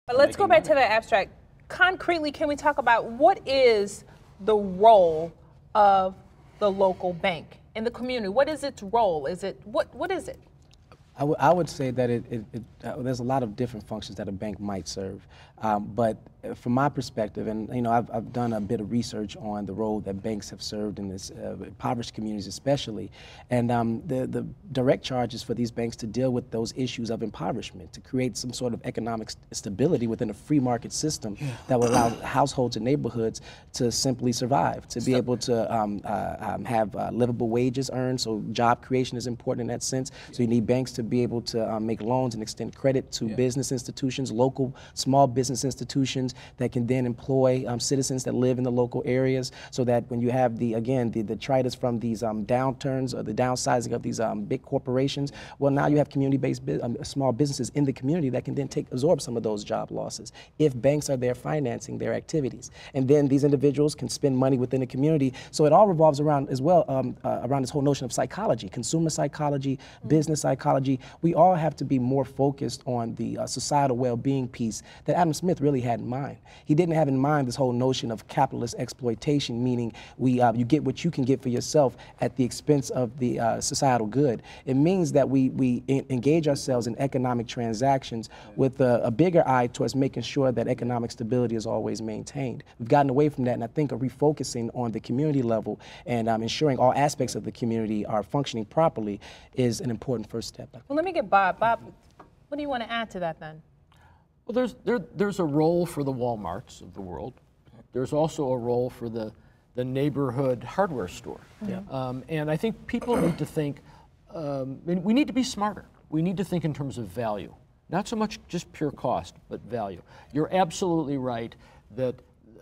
But let's go back to the abstract. Concretely, can we talk about what is the role of the local bank in the community? What is its role? Is it what is it? I would say that there's a lot of different functions that a bank might serve, but from my perspective, and I've done a bit of research on the role that banks have served in this impoverished communities especially, and the direct charge is for these banks to deal with those issues of impoverishment, to create some sort of economic stability within a free market system that will allow households and neighborhoods to simply survive, to be able to have livable wages earned. So job creation is important in that sense. So you need banks to be able to make loans and extend credit to business institutions, local small business institutions that can then employ citizens that live in the local areas, so that when you have the detritus from these downturns or the downsizing of these big corporations, well, now you have community-based small businesses in the community that can then absorb some of those job losses if banks are there financing their activities. And then these individuals can spend money within the community. So it all revolves around as well around this whole notion of psychology, consumer psychology, business psychology. We all have to be more focused on the societal well-being piece that Adam Smith really had in mind. He didn't have in mind this whole notion of capitalist exploitation, meaning you get what you can get for yourself at the expense of the societal good. It means that we engage ourselves in economic transactions with a bigger eye towards making sure that economic stability is always maintained. We've gotten away from that, and I think refocusing on the community level and ensuring all aspects of the community are functioning properly is an important first step. Well, let me get Bob. Bob, what do you want to add to that then? Well, there's a role for the Walmarts of the world. There's also a role for the neighborhood hardware store. And I think people need to think, we need to be smarter. We need to think in terms of value. Not so much just pure cost, but value. You're absolutely right that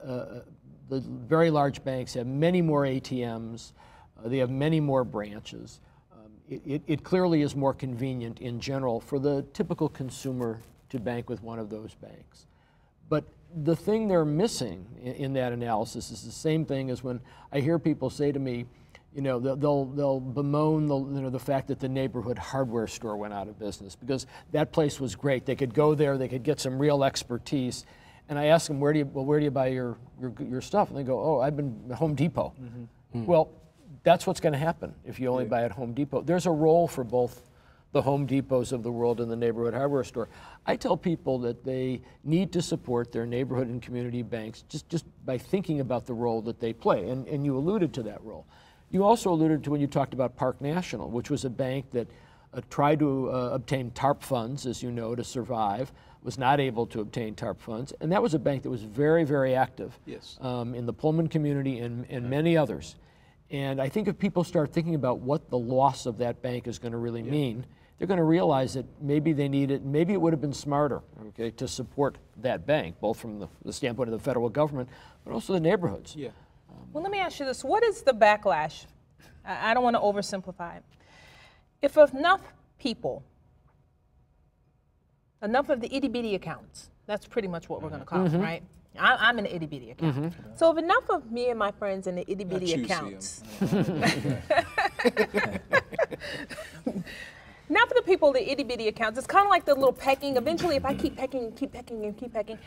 the very large banks have many more ATMs, they have many more branches. It clearly is more convenient in general for the typical consumer to bank with one of those banks. But the thing they're missing in that analysis is the same thing as when I hear people say to me, they'll bemoan the fact that the neighborhood hardware store went out of business because that place was great. They could go there, they could get some real expertise. And I ask them, where do you buy your stuff? And they go, oh, I've been at Home Depot. Well, that's what's going to happen if you only buy at Home Depot. There's a role for both the Home Depots of the world and the neighborhood hardware store. I tell people that they need to support their neighborhood and community banks just by thinking about the role that they play, and you alluded to that role. You also alluded to when you talked about Park National, which was a bank that tried to obtain TARP funds, as you know, to survive, was not able to obtain TARP funds, and that was a bank that was very, very active in the Pullman community and many others. And I think if people start thinking about what the loss of that bank is going to really mean, they're going to realize that maybe they need it, maybe it would have been smarter, to support that bank, both from the standpoint of the federal government, but also the neighborhoods. Well, let me ask you this. What is the backlash? I don't want to oversimplify it. If enough people, enough of the itty-bitty accounts, that's pretty much what we're going to call them, right? I'm in the itty-bitty account. So if enough of me and my friends in the itty-bitty accounts, enough of the people in the itty-bitty accounts, it's kind of like the little pecking. Eventually, if I keep pecking and keep pecking and keep pecking,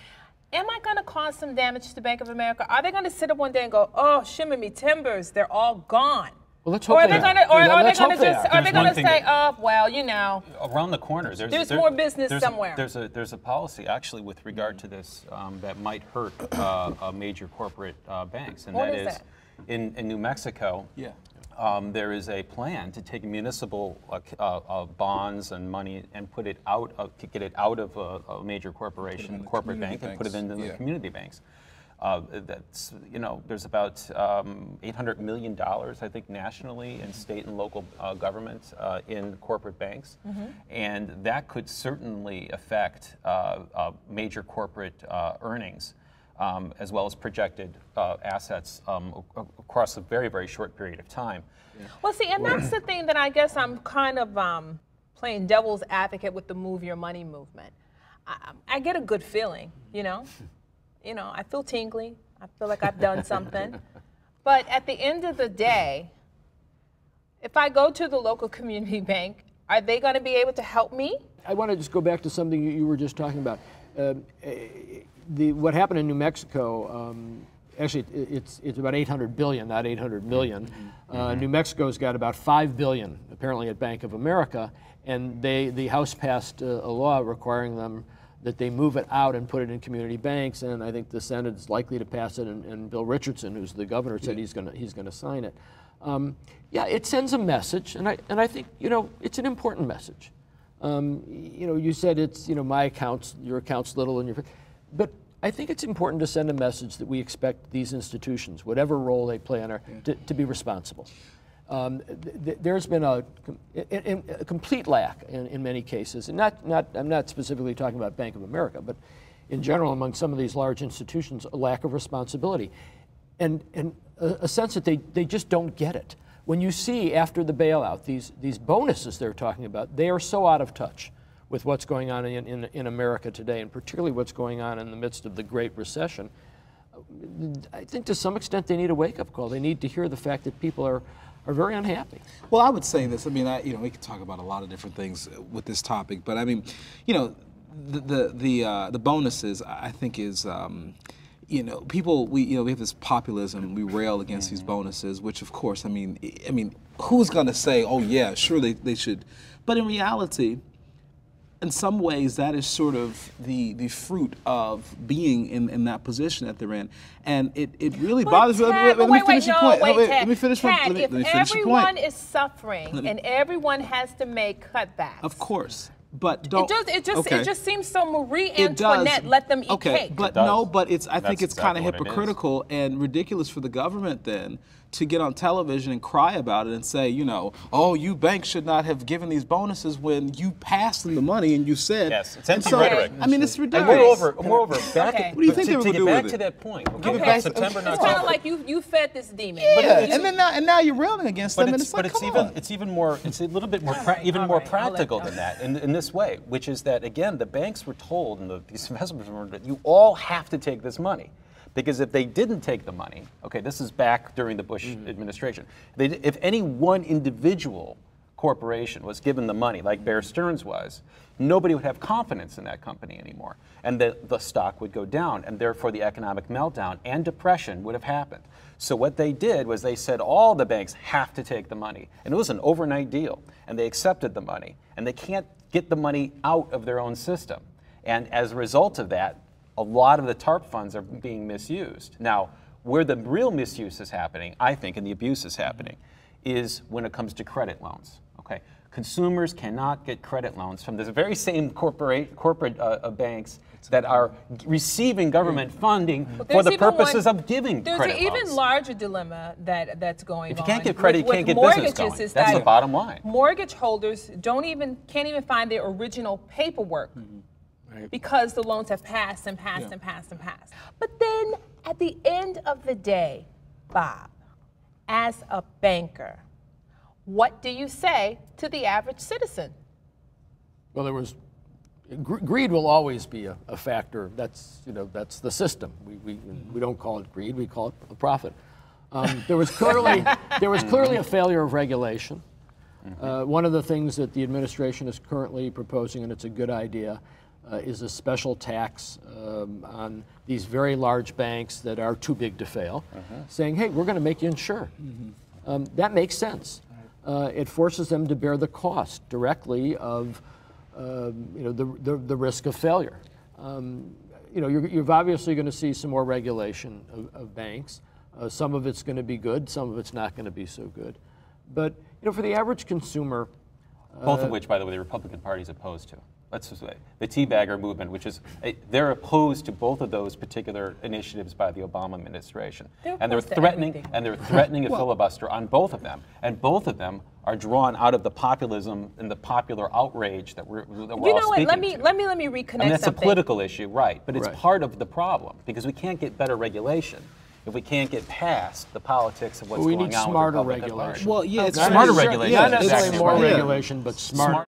am I going to cause some damage to Bank of America? Are they going to sit up one day and go, oh, shimmy me timbers, they're all gone? Well, let's hope they are. Are they going to say, oh, well, around the corner, there's more business somewhere. There's a policy actually with regard to this that might hurt major corporate banks, and what that is is in New Mexico. There is a plan to take municipal bonds and money and put it out of, to get it out of a major corporation, corporate bank, and put it into the community banks. That's, there's about $800 million, I think, nationally in state and local governments in corporate banks. And that could certainly affect major corporate earnings, as well as projected assets across a very, very short period of time. Well, see, and that's the thing that I guess I'm kind of playing devil's advocate with the Move Your Money movement. I get a good feeling, I feel tingly. I feel like I've done something. But at the end of the day, if I go to the local community bank, are they going to be able to help me? I want to just go back to something you were just talking about. what happened in New Mexico, actually it's about 800 billion, not 800 million. New Mexico's got about 5 billion apparently at Bank of America, and the House passed a law requiring them that they move it out and put it in community banks, and I think the Senate is likely to pass it, and Bill Richardson, who's the governor, said he's going to sign it. Yeah, it sends a message, and I think, you know, it's an important message. You know, you said it's, you know, my accounts, your account's little, and but I think it's important to send a message that we expect these institutions, whatever role they play in our, to be responsible. There's been a complete lack in many cases, and I'm not specifically talking about Bank of America, but in general among some of these large institutions, a lack of responsibility, and a sense that they just don't get it. When you see after the bailout these bonuses they're talking about, they are so out of touch with what's going on in America today, and particularly what's going on in the midst of the Great Recession. I think to some extent they need a wake-up call. They need to hear the fact that people are very unhappy. Well, I would say this. I mean, you know, we could talk about a lot of different things with this topic, but I mean, you know, the bonuses, I think, is you know, people, we have this populism. We rail against these bonuses, which, of course, I mean, who's going to say, oh yeah, surely they should? But in reality, in some ways, that is sort of the fruit of being in that position that they're in, and it really bothers me. Let me finish your point. Let me finish my point. If everyone is suffering and everyone has to make cutbacks, of course. But don't. It just seems so Marie Antoinette. Let them eat cake. But no, but I think it's kind of hypocritical and ridiculous for the government then to get on television and cry about it and say, you know, oh, you banks should not have given these bonuses when you passed them the money and you said. Yes, it's empty rhetoric. I mean, it's ridiculous. Moreover, back okay. What do you think they were going to do with it? To that point. Okay. September, it's kind of like you fed this demon. Yeah, and now you're railing against them, and it's like, it's even more. It's a little bit more more practical than that in this way, which is that again, the banks were told, and these investors were, that you all have to take this money. Because if they didn't take the money, okay, this is back during the Bush administration, if any one individual corporation was given the money, like Bear Stearns was, nobody would have confidence in that company anymore. And the stock would go down, and therefore the economic meltdown and depression would have happened. So what they did was they said all the banks have to take the money. And it was an overnight deal. And they accepted the money. And they can't get the money out of their own system. And as a result of that, a lot of the TARP funds are being misused. Now, where the real misuse is happening, I think, and the abuse is happening, is when it comes to credit loans. Okay, consumers cannot get credit loans from the very same corporate banks that are receiving government funding for the purposes of giving credit loans. There's an even larger dilemma that's going on. If you can't get credit, you can't get business going. That's the bottom line. Mortgage holders can't even find their original paperwork. Because the loans have passed and passed and passed and passed. But then at the end of the day, Bob, as a banker, what do you say to the average citizen? Well, greed will always be a factor. That's the system. We don't call it greed, we call it a profit. There was clearly a failure of regulation. One of the things that the administration is currently proposing, and it's a good idea, is a special tax on these very large banks that are too big to fail, saying, hey, we're going to make you insure. That makes sense. It forces them to bear the cost directly of the risk of failure. You're obviously going to see some more regulation of banks. Some of it's going to be good, some of it's not going to be so good. But for the average consumer... Both of which, by the way, the Republican Party is opposed to. Let's just say the teabagger movement, which is they're opposed to both of those particular initiatives by the Obama administration, they're threatening a filibuster on both of them, and both of them are drawn out of the populism and the popular outrage that we're all speaking to. Let me reconnect. And that's a political issue, right? But it's part of the problem because we can't get better regulation if we can't get past the politics of what's going on. We need smarter regulation. Well, yeah, it's smarter regulation. Not necessarily more regulation, but smarter.